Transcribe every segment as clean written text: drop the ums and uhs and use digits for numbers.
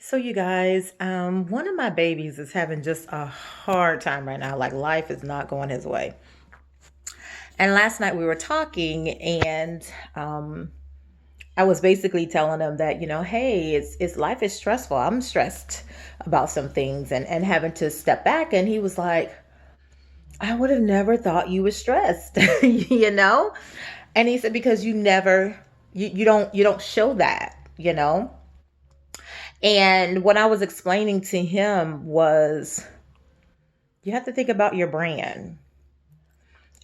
So you guys, one of my babies is having just a hard time right now. Like life is not going his way. And last night we were talking, and I was basically telling him that hey, it's life is stressful. I'm stressed about some things, and having to step back. And he was like, I would have never thought you were stressed, you know. And he said because you never, you don't show that. And what I was explaining to him was you have to think about your brand.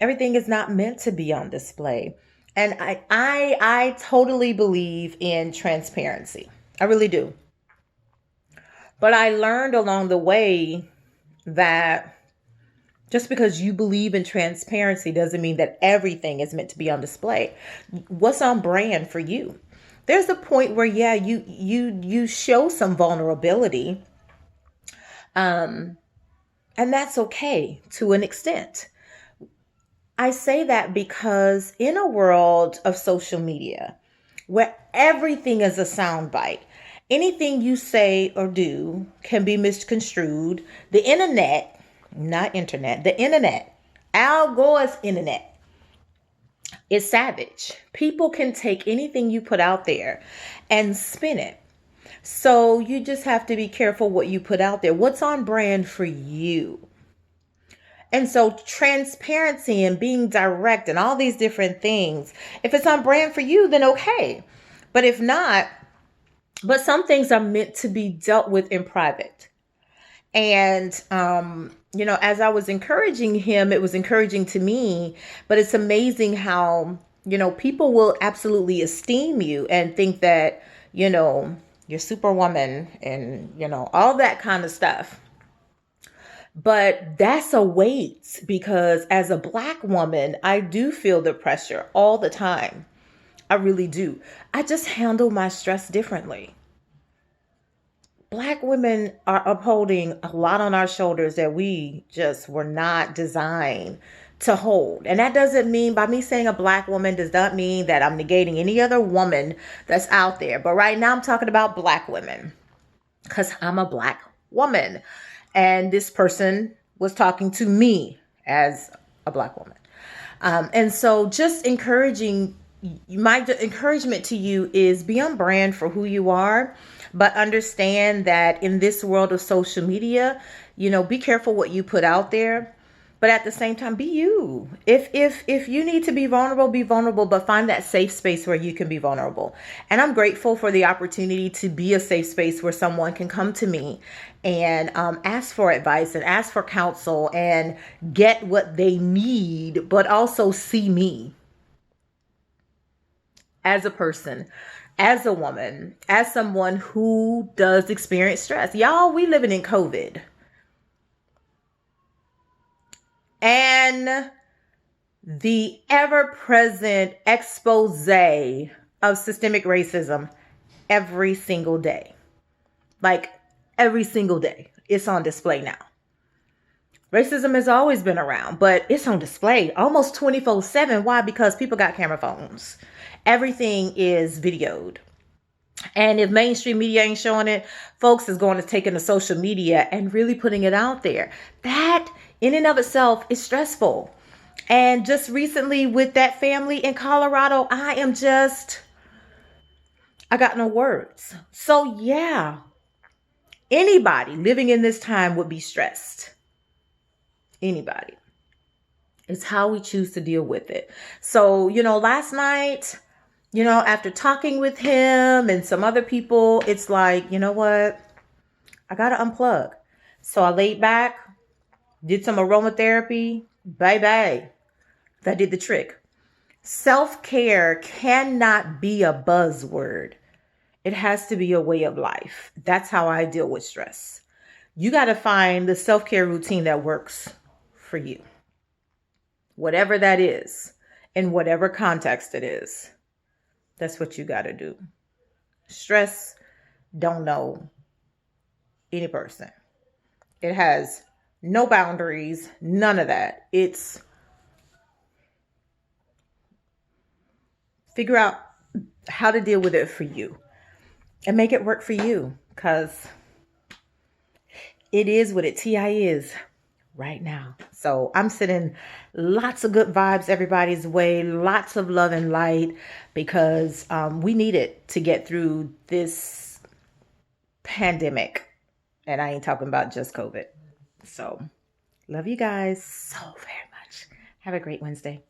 Everything is not meant to be on display. And I totally believe in transparency. I really do. But I learned along the way that just because you believe in transparency doesn't mean that everything is meant to be on display. What's on brand for you? There's a point where yeah, you show some vulnerability. Um and that's okay to an extent. I say that because in a world of social media where everything is a soundbite, anything you say or do can be misconstrued. The internet, not internet, the internet, Al Gore's internet is savage. People can take anything you put out there and spin it. So you just have to be careful what you put out there. What's on brand for you? And so transparency and being direct and all these different things, if it's on brand for you, then okay. But if not, but some things are meant to be dealt with in private. And as I was encouraging him, it was encouraging to me, but it's amazing how, people will absolutely esteem you and think that, you're superwoman and, all that kind of stuff. But that's a weight because as a Black woman, I do feel the pressure all the time. I really do. I just handle my stress differently. Black women are upholding a lot on our shoulders that we just were not designed to hold. And that doesn't mean, by me saying a Black woman, does not mean that I'm negating any other woman that's out there. But right now I'm talking about Black women because I'm a Black woman. And this person was talking to me as a Black woman. And so just my encouragement to you is be on brand for who you are, but understand that in this world of social media, be careful what you put out there. But at the same time, be you. If you need to be vulnerable, but find that safe space where you can be vulnerable. And I'm grateful for the opportunity to be a safe space where someone can come to me and ask for advice and ask for counsel and get what they need, but also see me as a person, as a woman, as someone who does experience stress. Y'all, we living in COVID. And the ever-present expose of systemic racism every single day. Like every single day. It's on display now. Racism has always been around, but it's on display almost 24/7. Why? Because people got camera phones. Everything is videoed. And if mainstream media ain't showing it, folks is going to take into social media and really putting it out there. That in and of itself is stressful. And just recently with that family in Colorado, I got no words. So yeah, anybody living in this time would be stressed. Anybody. It's how we choose to deal with it. So, last night, after talking with him and some other people, it's like, you know what? I got to unplug. So I laid back, did some aromatherapy. Bye. That did the trick. Self-care cannot be a buzzword. It has to be a way of life. That's how I deal with stress. You got to find the self-care routine that works for you. Whatever that is, in whatever context it is. That's what you got to do. Stress don't know any person. It has no boundaries, none of that. It's figure out how to deal with it for you and make it work for you. because it is what it TI is right now. So I'm sending lots of good vibes everybody's way, lots of love and light, because we need it to get through this pandemic. And I ain't talking about just COVID. So love you guys so very much. Have a great Wednesday.